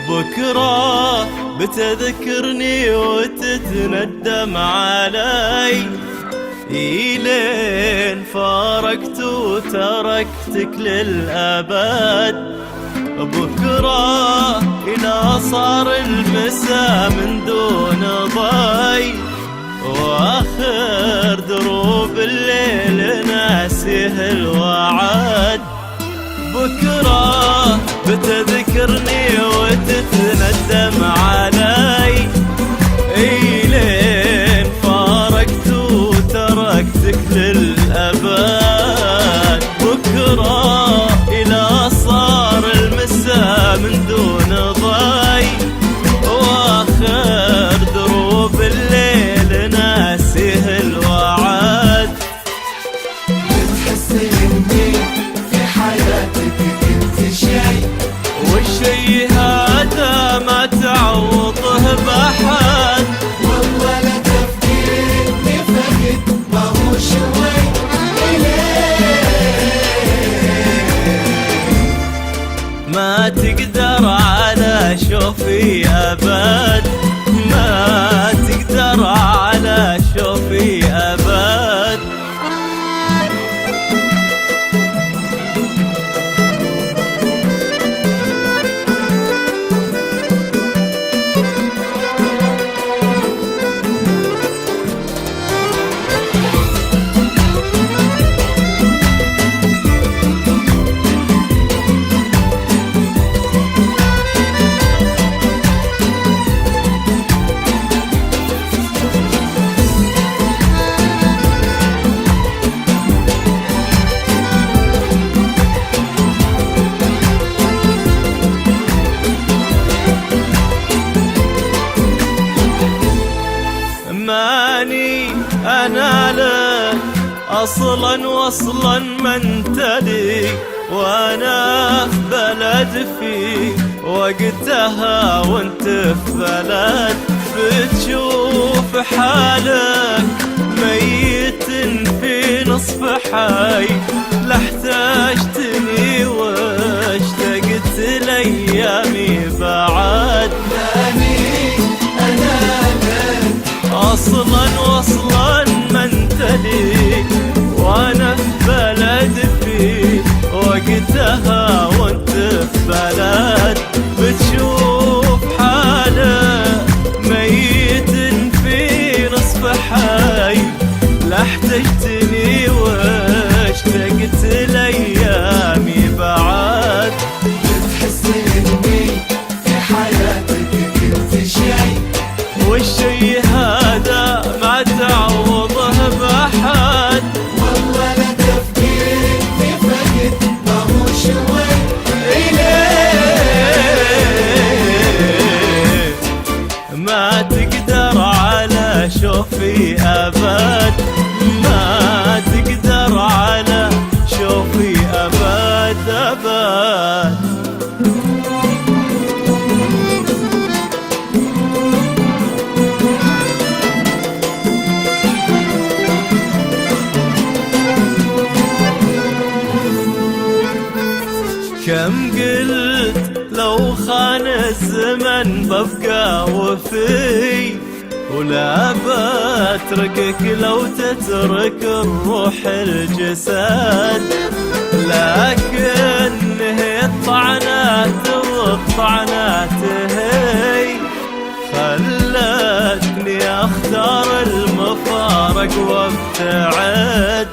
بكرة بتذكرني وتتندم علي، إلين فارقت وتركتك للأبد. بكرة إذا صار المساء من دون ضي، وآخر دروب الليل ناسيه الوعد. بكرة بتذكرني وتتندم علي، إلين فارقت وتركتك للأبد. بكرة إذا صار المساء من دون ضي، وآخر دروب الليل ناسيه الوعد. بتحس إني في حياتك كنت شي، والشي هذا ما تعوضه بأحد. والله لا تفكيرني فقد ما هو شوي ما تقدر على شوفي أبد، ما تقدر على شوفي أبد. ماني أنا لك أصلا وصلا ما انت لي، وأنا في بلد في وقتها وانت في بلد. بتشوف حالك ميت في نصف حي، لا احتجتني واشتقت لأيامي بعد. أصلا وصلا ما انت لي، وانا في بلد في وقتها وانت في بلد. بتشوف حالة ميت في نصف حي، لا احتجتني واشتقت لأيامي بعد. بتحس إني في حياتك كنت شي، والشي هذا ما تعوضه بأحد. والله لا تفكيرني فقد ما هو شوي ما تقدر على شوفي أبد، ما تقدر على شوفي أبد أبد. كم قلت لو خان الزمن ببقى وفي، ولا بتركك لو تترك الروح الجسد. لكن هي الطعنات والطعنات هي خلتني اختار المفارق وابتعد.